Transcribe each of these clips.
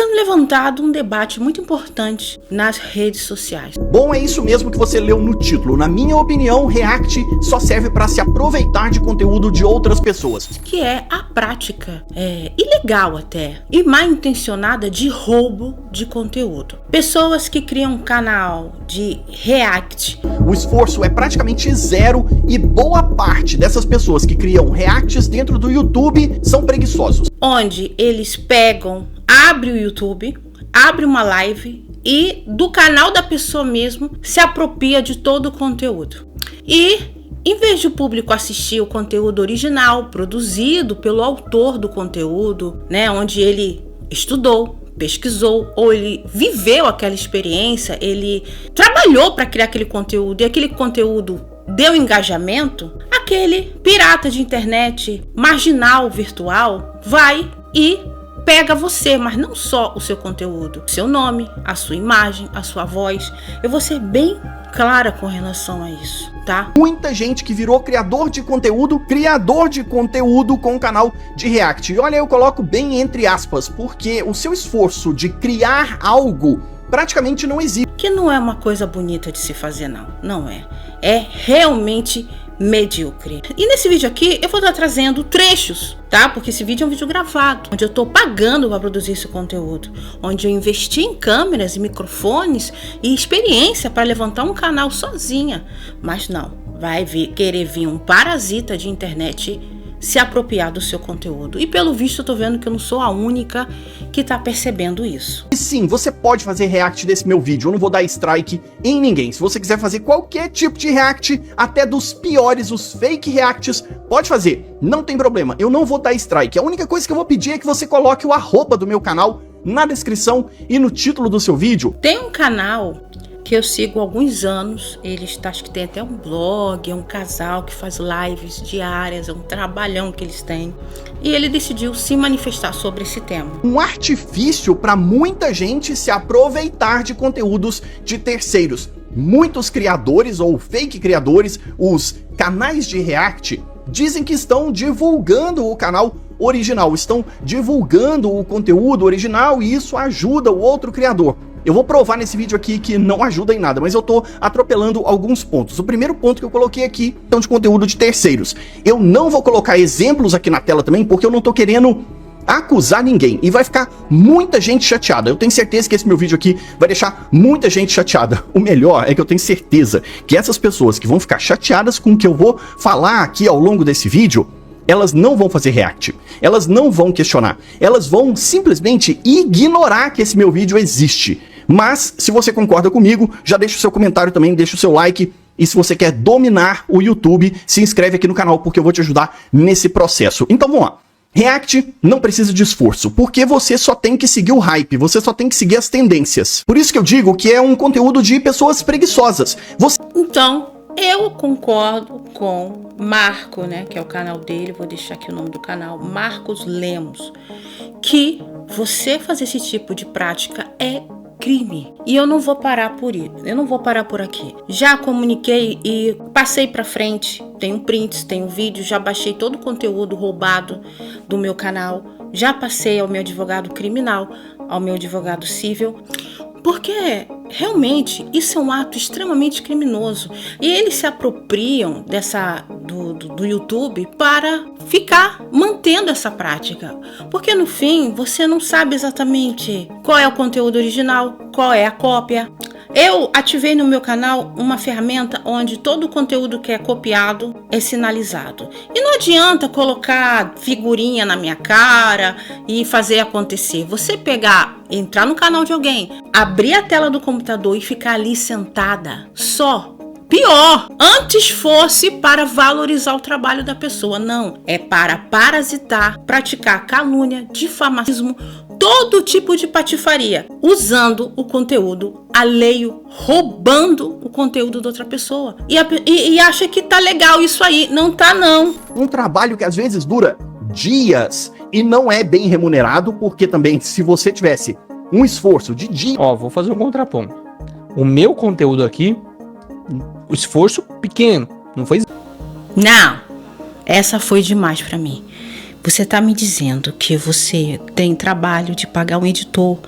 sendo levantado um debate muito importante nas redes sociais. Bom, é isso mesmo que você leu no título. Na minha opinião, React só serve para se aproveitar de conteúdo de outras pessoas. Que é a prática ilegal até e mal intencionada de roubo de conteúdo. Pessoas que criam um canal de React. O esforço é praticamente zero e boa parte dessas pessoas que criam Reacts dentro do YouTube são preguiçosos. Onde eles pegam, abrem o YouTube, abrem uma live e do canal da pessoa mesmo se apropria de todo o conteúdo. E em vez de o público assistir o conteúdo original, produzido pelo autor do conteúdo, né, onde ele estudou, pesquisou, ou ele viveu aquela experiência, ele trabalhou para criar aquele conteúdo e aquele conteúdo deu engajamento, aquele pirata de internet, marginal virtual, vai e pega você, mas não só o seu conteúdo, o seu nome, a sua imagem, a sua voz. Eu vou ser bem clara com relação a isso, tá? Muita gente que virou criador de conteúdo com o canal de React. E olha, eu coloco bem entre aspas, porque o seu esforço de criar algo praticamente não existe. Que não é uma coisa bonita de se fazer, não é. É realmente medíocre. E nesse vídeo aqui eu vou estar trazendo trechos, tá? Porque esse vídeo é um vídeo gravado, onde eu estou pagando para produzir esse conteúdo, onde eu investi em câmeras e microfones e experiência para levantar um canal sozinha. Mas não, vai querer vir um parasita de internet se apropriar do seu conteúdo. E pelo visto eu tô vendo que eu não sou a única que tá percebendo isso. E sim, você pode fazer react desse meu vídeo, eu não vou dar strike em ninguém. Se você quiser fazer qualquer tipo de react, até dos piores, os fake reacts, pode fazer, não tem problema, eu não vou dar strike. A única coisa que eu vou pedir é que você coloque o arroba do meu canal na descrição e no título do seu vídeo. Tem um canal que eu sigo há alguns anos, acho que tem até um blog, é um casal que faz lives diárias, é um trabalhão que eles têm, e ele decidiu se manifestar sobre esse tema. Um artifício para muita gente se aproveitar de conteúdos de terceiros. Muitos criadores ou fake criadores, os canais de React, dizem que estão divulgando o canal original, estão divulgando o conteúdo original e isso ajuda o outro criador. Eu vou provar nesse vídeo aqui que não ajuda em nada, mas eu tô atropelando alguns pontos. O primeiro ponto que eu coloquei aqui é de conteúdo de terceiros. Eu não vou colocar exemplos aqui na tela também, porque eu não tô querendo acusar ninguém. E vai ficar muita gente chateada. Eu tenho certeza que esse meu vídeo aqui vai deixar muita gente chateada. O melhor é que eu tenho certeza que essas pessoas que vão ficar chateadas com o que eu vou falar aqui ao longo desse vídeo, elas não vão fazer react, elas não vão questionar, elas vão simplesmente ignorar que esse meu vídeo existe. Mas, se você concorda comigo, já deixa o seu comentário também, deixa o seu like. E se você quer dominar o YouTube, se inscreve aqui no canal, porque eu vou te ajudar nesse processo. Então vamos lá. React não precisa de esforço, porque você só tem que seguir o hype, você só tem que seguir as tendências. Por isso que eu digo que é um conteúdo de pessoas preguiçosas. Então, eu concordo com Marco, né, que é o canal dele, vou deixar aqui o nome do canal, Marcos Lemos, que você fazer esse tipo de prática é crime. E eu não vou parar por isso. Eu não vou parar por aqui. Já comuniquei e passei pra frente. Tenho prints, tenho vídeos, já baixei todo o conteúdo roubado do meu canal. Já passei ao meu advogado criminal, ao meu advogado civil. Porque realmente isso é um ato extremamente criminoso. E eles se apropriam do YouTube para ficar mantendo essa prática. Porque no fim você não sabe exatamente qual é o conteúdo original, qual é a cópia. Eu ativei no meu canal uma ferramenta onde todo o conteúdo que é copiado é sinalizado. E não adianta colocar figurinha na minha cara e fazer acontecer. Você entrar no canal de alguém, abrir a tela do computador e ficar ali sentada só. Pior, antes fosse para valorizar o trabalho da pessoa. Não, é para parasitar, praticar calúnia, difamação, todo tipo de patifaria, usando o conteúdo alheio, roubando o conteúdo da outra pessoa. E acha que tá legal isso aí. Não tá, não. Um trabalho que às vezes dura dias e não é bem remunerado, porque também se você tivesse um esforço de dia... Ó, vou fazer um contraponto. O meu conteúdo aqui, o esforço pequeno, não foi... Não, essa foi demais pra mim. Você está me dizendo que você tem trabalho de pagar um editor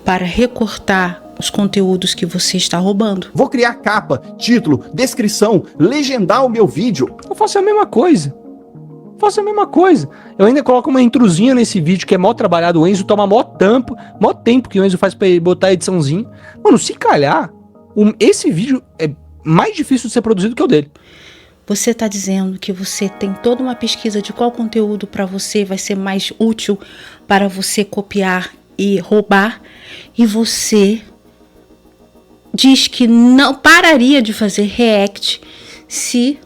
para recortar os conteúdos que você está roubando. Vou criar capa, título, descrição, legendar o meu vídeo. Eu faço a mesma coisa. Eu ainda coloco uma intrusinha nesse vídeo que é mó trabalhado. O Enzo toma mó tempo que o Enzo faz pra botar a ediçãozinha. Mano, se calhar, esse vídeo é mais difícil de ser produzido que o dele. Você está dizendo que você tem toda uma pesquisa de qual conteúdo para você vai ser mais útil para você copiar e roubar, e você diz que não pararia de fazer react se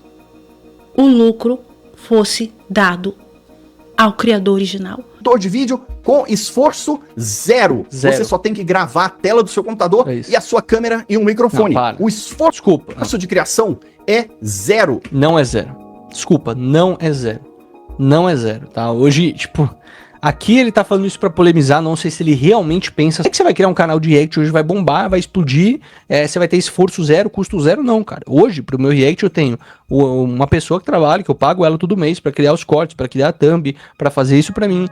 o lucro fosse dado ao criador original. De vídeo com esforço zero. Você só tem que gravar a tela do seu computador e a sua câmera e um microfone. O esforço de criação é zero. Não é zero. Desculpa, não é zero. Não é zero, tá? Hoje, tipo, aqui ele tá falando isso pra polemizar, não sei se ele realmente pensa que você vai criar um canal de react hoje, vai bombar, vai explodir, você vai ter esforço zero, custo zero, não, cara. Hoje, pro meu react, eu tenho uma pessoa que trabalha, que eu pago ela todo mês pra criar os cortes, pra criar a thumb, pra fazer isso pra mim.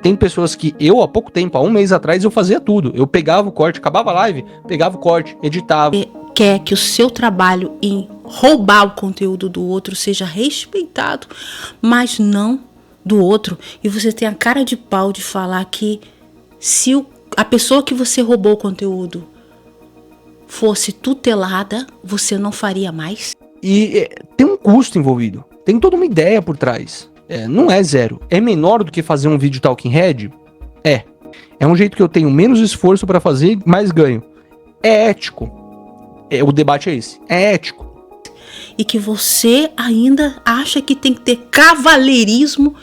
Tem pessoas que eu, há pouco tempo, há um mês atrás, eu fazia tudo. Eu pegava o corte, acabava a live, pegava o corte, editava. Quer que o seu trabalho em roubar o conteúdo do outro seja respeitado, mas não do outro. E você tem a cara de pau de falar que se a pessoa que você roubou o conteúdo fosse tutelada, você não faria mais? E tem um custo envolvido, tem toda uma ideia por trás. Não é zero. É menor do que fazer um vídeo Talking Head? É um jeito que eu tenho menos esforço para fazer, mais ganho. É ético. O debate é esse. É ético. E que você ainda acha que tem que ter cavalheirismo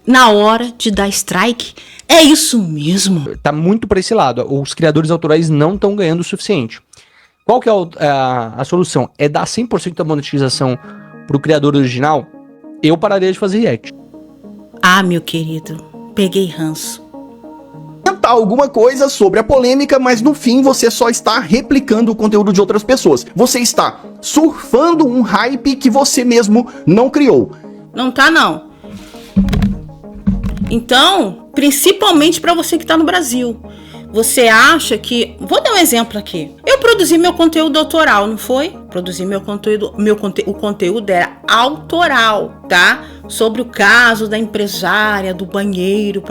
na hora de dar strike? É isso mesmo? Tá muito para esse lado. Os criadores autorais não estão ganhando o suficiente. Qual que é a solução? É dar 100% da monetização pro criador original? Eu pararia de fazer react. Ah, meu querido, peguei ranço. Tentar alguma coisa sobre a polêmica, mas no fim você só está replicando o conteúdo de outras pessoas. Você está surfando um hype que você mesmo não criou. Não tá, não. Então, principalmente para você que tá no Brasil, você acha que... Vou dar um exemplo aqui. Eu produzi meu conteúdo autoral, não foi? Produzi meu conteúdo... O conteúdo era autoral, tá? Sobre o caso da empresária, do banheiro,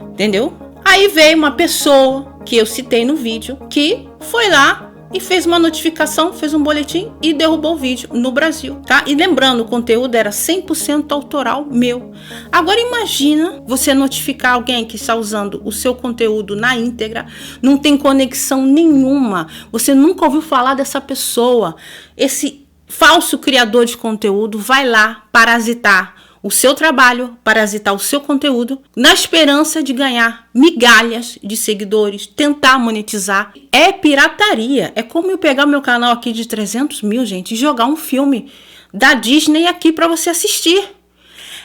entendeu? Aí veio uma pessoa, que eu citei no vídeo, que foi lá e fez uma notificação, fez um boletim e derrubou o vídeo no Brasil, tá? E lembrando, o conteúdo era 100% autoral meu. Agora imagina você notificar alguém que está usando o seu conteúdo na íntegra, não tem conexão nenhuma, você nunca ouviu falar dessa pessoa. Esse falso criador de conteúdo vai lá parasitar o seu trabalho, parasitar o seu conteúdo, na esperança de ganhar migalhas de seguidores, tentar monetizar. É pirataria. É como eu pegar meu canal aqui de 300 mil, gente, e jogar um filme da Disney aqui para você assistir.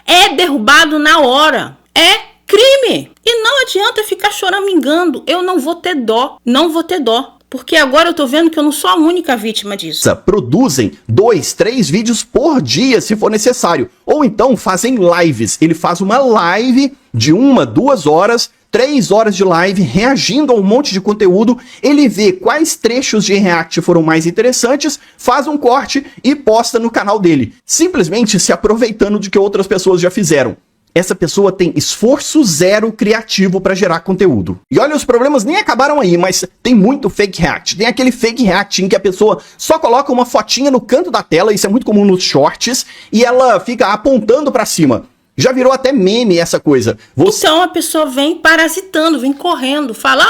É derrubado na hora. É crime. E não adianta ficar choramingando. Eu não vou ter dó. Não vou ter dó. Porque agora eu tô vendo que eu não sou a única vítima disso. Produzem 2, 3 vídeos por dia, se for necessário. Ou então fazem lives. Ele faz uma live de 1, 2 horas, 3 horas de live, reagindo a um monte de conteúdo. Ele vê quais trechos de react foram mais interessantes, faz um corte e posta no canal dele. Simplesmente se aproveitando de que outras pessoas já fizeram. Essa pessoa tem esforço zero criativo para gerar conteúdo. E olha, os problemas nem acabaram aí, mas tem muito fake react. Tem aquele fake react em que a pessoa só coloca uma fotinha no canto da tela, isso é muito comum nos shorts, e ela fica apontando para cima. Já virou até meme essa coisa. Então a pessoa vem parasitando, vem correndo, fala,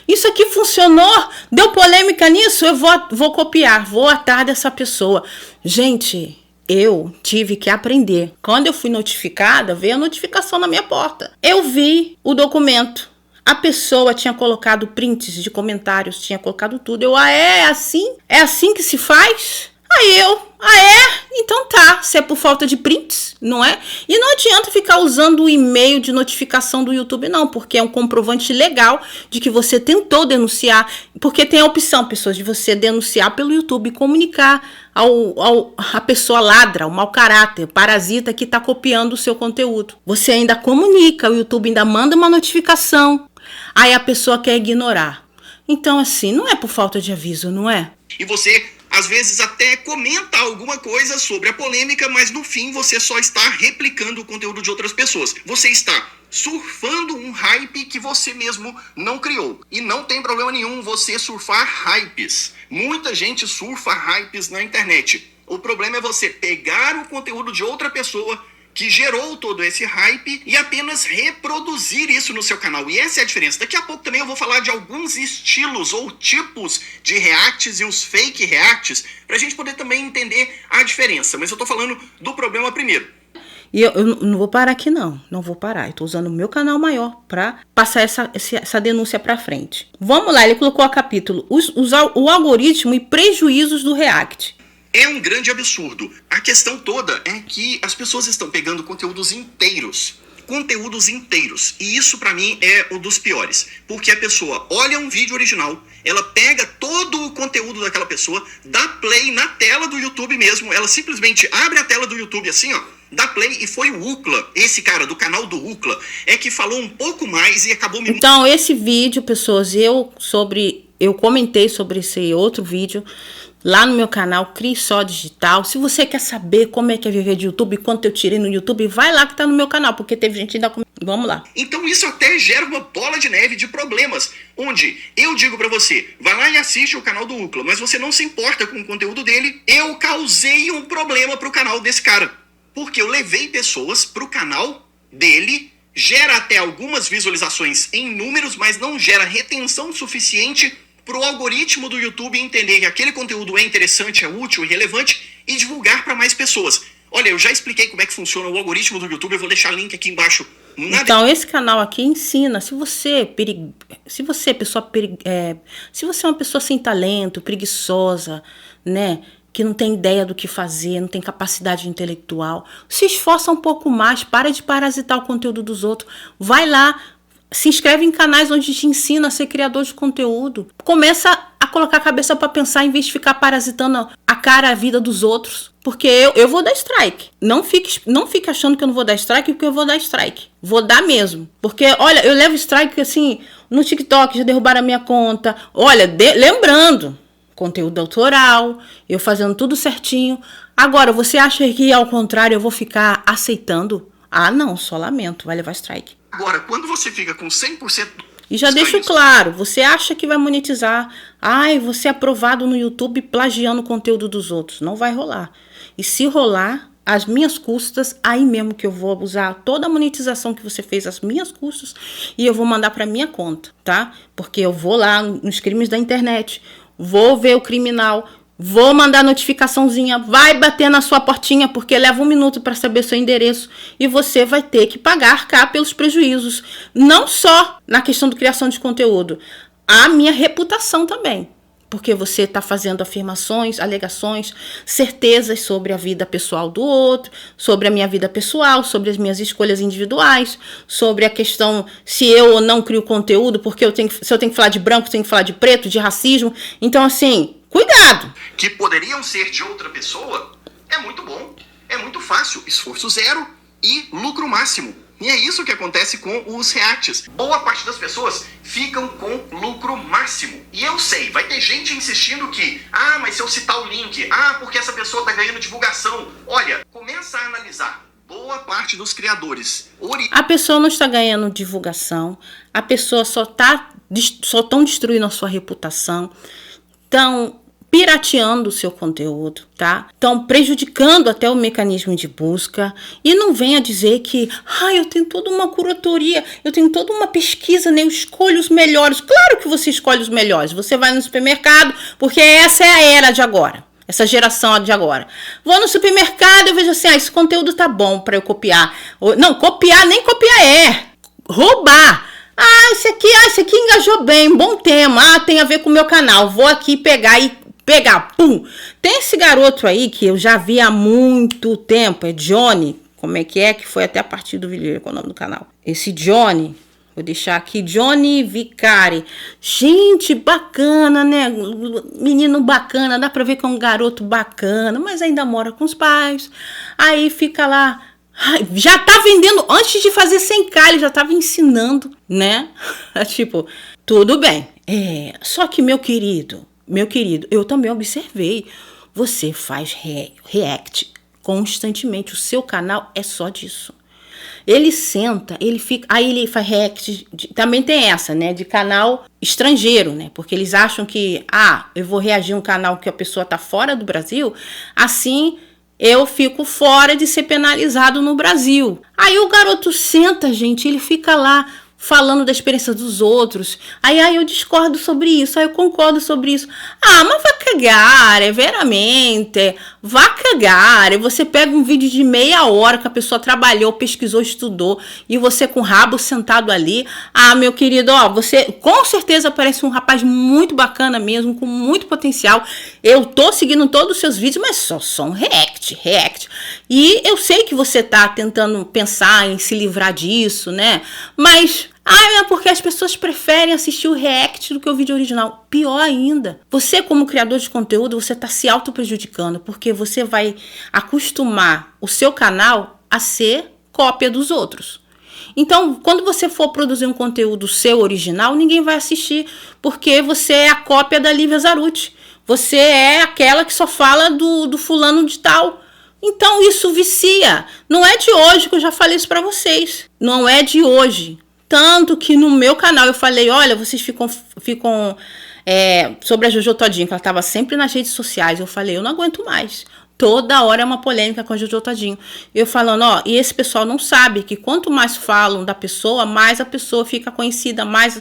isso aqui funcionou, deu polêmica nisso, eu vou copiar, vou atrás dessa pessoa. Gente... Eu tive que aprender. Quando eu fui notificada, veio a notificação na minha porta. Eu vi o documento. A pessoa tinha colocado prints de comentários, tinha colocado tudo. É assim? É assim que se faz? Aí eu, então tá, se é por falta de prints, não é? E não adianta ficar usando o e-mail de notificação do YouTube, não, porque é um comprovante legal de que você tentou denunciar, porque tem a opção, pessoas, de você denunciar pelo YouTube e comunicar a pessoa ladra, o mau caráter, parasita que está copiando o seu conteúdo. Você ainda comunica, o YouTube ainda manda uma notificação, aí a pessoa quer ignorar. Então, assim, não é por falta de aviso, não é? E você, às vezes, até comenta alguma coisa sobre a polêmica, mas no fim você só está replicando o conteúdo de outras pessoas. Você está surfando um hype que você mesmo não criou. E não tem problema nenhum você surfar hypes. Muita gente surfa hypes na internet. O problema é você pegar o conteúdo de outra pessoa que gerou todo esse hype e apenas reproduzir isso no seu canal. E essa é a diferença. Daqui a pouco também eu vou falar de alguns estilos ou tipos de reacts e os fake reacts, pra gente poder também entender a diferença. Mas eu tô falando do problema primeiro. E eu não vou parar aqui, não vou parar. Eu tô usando o meu canal maior pra passar essa denúncia pra frente. Vamos lá, ele colocou a capítulo o algoritmo e prejuízos do react. É um grande absurdo. A questão toda é que as pessoas estão pegando conteúdos inteiros. E isso pra mim é um dos piores. Porque a pessoa olha um vídeo original, ela pega todo o conteúdo daquela pessoa, dá play na tela do YouTube mesmo, ela simplesmente abre a tela do YouTube assim, ó, dá play, e foi o Ucla, esse cara do canal do Ucla, é que falou um pouco mais e acabou me... Então, esse vídeo, pessoas, eu comentei sobre esse outro vídeo lá no meu canal, Crie Só Digital. Se você quer saber como é que é viver de YouTube, quanto eu tirei no YouTube, vai lá que tá no meu canal, porque teve gente ainda... Vamos lá. Então isso até gera uma bola de neve de problemas, onde eu digo pra você, vai lá e assiste o canal do Ucla, mas você não se importa com o conteúdo dele. Eu causei um problema pro canal desse cara, porque eu levei pessoas pro canal dele, gera até algumas visualizações em números, mas não gera retenção suficiente para o algoritmo do YouTube entender que aquele conteúdo é interessante, é útil e relevante e divulgar para mais pessoas. Olha, eu já expliquei como é que funciona o algoritmo do YouTube, eu vou deixar link aqui embaixo. Então, esse canal aqui ensina, se você é uma pessoa sem talento, preguiçosa, né, que não tem ideia do que fazer, não tem capacidade intelectual, se esforça um pouco mais, para de parasitar o conteúdo dos outros, vai lá, se inscreve em canais onde te ensina a ser criador de conteúdo. Começa a colocar a cabeça para pensar em vez de ficar parasitando a vida dos outros. Porque eu vou dar strike. Não fique achando que eu não vou dar strike, porque eu vou dar strike. Vou dar mesmo. Porque, olha, eu levo strike assim, no TikTok, já derrubaram a minha conta. Olha, lembrando, conteúdo autoral, eu fazendo tudo certinho. Agora, você acha que ao contrário eu vou ficar aceitando? Ah, não, só lamento, vai levar strike. Agora, quando você fica com 100%... E já deixo claro, você acha que vai monetizar, você é aprovado no YouTube plagiando o conteúdo dos outros. Não vai rolar. E se rolar, as minhas custas, aí mesmo que eu vou usar toda a monetização que você fez, as minhas custas, e eu vou mandar para minha conta, tá? Porque eu vou lá nos crimes da internet, vou ver o criminal, vou mandar notificaçãozinha, vai bater na sua portinha, porque leva 1 minuto para saber seu endereço e você vai ter que pagar cá pelos prejuízos. Não só na questão de criação de conteúdo, a minha reputação também. Porque você está fazendo afirmações, alegações, certezas sobre a vida pessoal do outro, sobre a minha vida pessoal, sobre as minhas escolhas individuais, sobre a questão se eu ou não crio conteúdo, porque se eu tenho que falar de branco, eu tenho que falar de preto, de racismo. Então, assim, cuidado! Que poderiam ser de outra pessoa, é muito bom, é muito fácil, esforço zero e lucro máximo. E é isso que acontece com os reacts. Boa parte das pessoas ficam com lucro máximo. E eu sei, vai ter gente insistindo que, mas se eu citar o link, porque essa pessoa tá ganhando divulgação. Olha, começa a analisar. Boa parte dos criadores. A pessoa não está ganhando divulgação, a pessoa só estão destruindo a sua reputação, estão pirateando o seu conteúdo, tá? Estão prejudicando até o mecanismo de busca. E não venha dizer que, eu tenho toda uma curatoria, eu tenho toda uma pesquisa, né? Eu escolho os melhores. Claro que você escolhe os melhores. Você vai no supermercado, porque essa é a era de agora. Essa geração de agora. Vou no supermercado e vejo assim, esse conteúdo tá bom para eu copiar. Não, copiar, nem copiar roubar. Esse aqui engajou bem, bom tema. Tem a ver com o meu canal. Vou aqui pegar e pegar, pum. Tem esse garoto aí que eu já vi há muito tempo, é Johnny, como é que foi até a partir do vídeo, qual é o nome do canal. Esse Johnny, vou deixar aqui, Johnny Vicari. Gente, bacana, né? Menino bacana, dá pra ver que é um garoto bacana, mas ainda mora com os pais. Aí fica lá, já tá vendendo, antes de fazer 100k, ele já tava ensinando, né? Tipo, tudo bem. Só que, meu querido, eu também observei, você faz react constantemente, o seu canal é só disso. Ele senta, ele fica, aí ele faz react, também tem essa, né, de canal estrangeiro, né, porque eles acham que, eu vou reagir a um canal que a pessoa tá fora do Brasil, assim eu fico fora de ser penalizado no Brasil. Aí o garoto senta, gente, ele fica lá falando da experiência dos outros. Aí eu discordo sobre isso, aí eu concordo sobre isso. Mas vai cagar, veramente. Vá cagar. Você pega um vídeo de meia hora que a pessoa trabalhou, pesquisou, estudou, e você com o rabo sentado ali. Meu querido, você com certeza parece um rapaz muito bacana mesmo, com muito potencial. Eu tô seguindo todos os seus vídeos, mas só um react. E eu sei que você tá tentando pensar em se livrar disso, né? Mas é porque as pessoas preferem assistir o react do que o vídeo original. Pior ainda, você como criador de conteúdo, você está se auto-prejudicando, porque você vai acostumar o seu canal a ser cópia dos outros. Então, quando você for produzir um conteúdo seu original, ninguém vai assistir, porque você é a cópia da Lívia Zarutti. Você é aquela que só fala do fulano de tal. Então, isso vicia. Não é de hoje que eu já falei isso para vocês. Não é de hoje. Tanto que no meu canal eu falei, olha, vocês ficam sobre a Jojo Todinho, que ela estava sempre nas redes sociais. Eu falei, eu não aguento mais. Toda hora é uma polêmica com a Jojo Todinho. Eu falando, e esse pessoal não sabe que quanto mais falam da pessoa, mais a pessoa fica conhecida, mais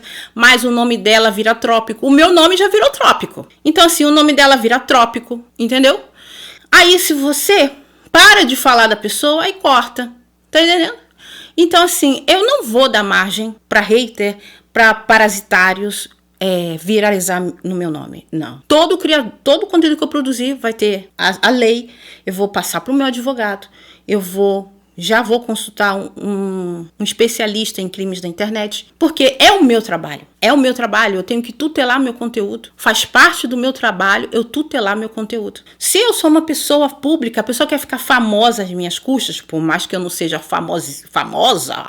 o nome dela vira Trópico. O meu nome já virou Trópico. Então, assim, o nome dela vira Trópico, entendeu? Aí, se você para de falar da pessoa, aí corta. Tá entendendo? Então, assim, eu não vou dar margem para hater, para parasitários viralizar no meu nome. Não. Todo conteúdo que eu produzir vai ter a lei. Eu vou passar para o meu advogado. Já vou consultar um especialista em crimes da internet, porque é o meu trabalho. Eu tenho que tutelar meu conteúdo. Faz parte do meu trabalho eu tutelar meu conteúdo. Se eu sou uma pessoa pública, a pessoa quer ficar famosa às minhas custas, por mais que eu não seja famosa,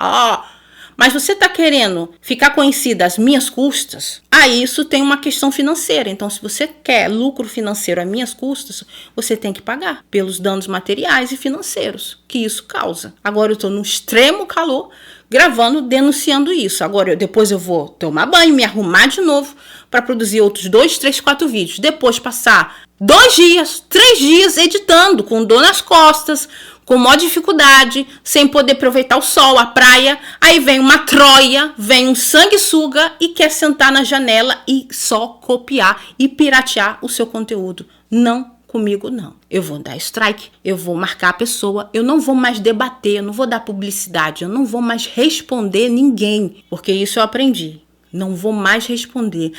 mas você está querendo ficar conhecida às minhas custas, isso tem uma questão financeira. Então, se você quer lucro financeiro às minhas custas, você tem que pagar pelos danos materiais e financeiros que isso causa. Agora eu estou no extremo calor, gravando, denunciando isso. Agora, depois eu vou tomar banho, me arrumar de novo para produzir outros 2, 3, 4 vídeos. Depois passar 2 dias, 3 dias editando, com dor nas costas, com maior dificuldade, sem poder aproveitar o sol, a praia. Aí vem uma Troia, vem um sanguessuga e quer sentar na janela e só copiar e piratear o seu conteúdo. Não, comigo não. Eu vou dar strike, eu vou marcar a pessoa, eu não vou mais debater, eu não vou dar publicidade, eu não vou mais responder ninguém, porque isso eu aprendi. Não vou mais responder.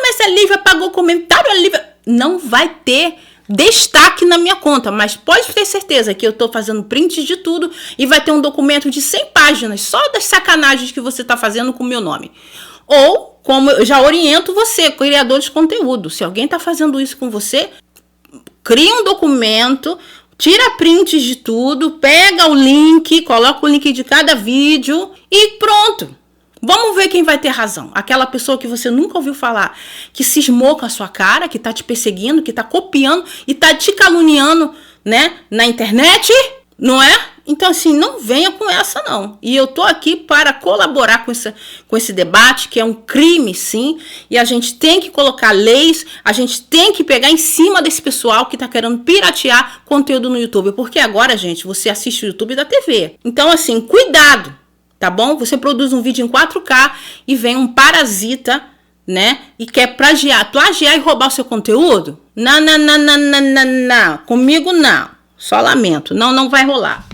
Mas a Lívia apagou o comentário, a Lívia... Não vai ter destaque na minha conta, mas pode ter certeza que eu tô fazendo prints de tudo e vai ter um documento de 100 páginas só das sacanagens que você tá fazendo com o meu nome. Ou, como eu já oriento você, criador de conteúdo, se alguém tá fazendo isso com você, cria um documento, tira prints de tudo, pega o link, coloca o link de cada vídeo e pronto. Vamos ver quem vai ter razão. Aquela pessoa que você nunca ouviu falar, que cismou com a sua cara, que tá te perseguindo, que tá copiando e tá te caluniando, né, na internet, não é? Então, assim, não venha com essa, não. E eu tô aqui para colaborar com esse debate, que é um crime, sim, e a gente tem que colocar leis, a gente tem que pegar em cima desse pessoal que tá querendo piratear conteúdo no YouTube, porque agora, gente, você assiste o YouTube da TV. Então, assim, cuidado. Tá bom? Você produz um vídeo em 4K e vem um parasita, né? E quer plagiar e roubar o seu conteúdo? Não. Comigo não. Só lamento. Não vai rolar.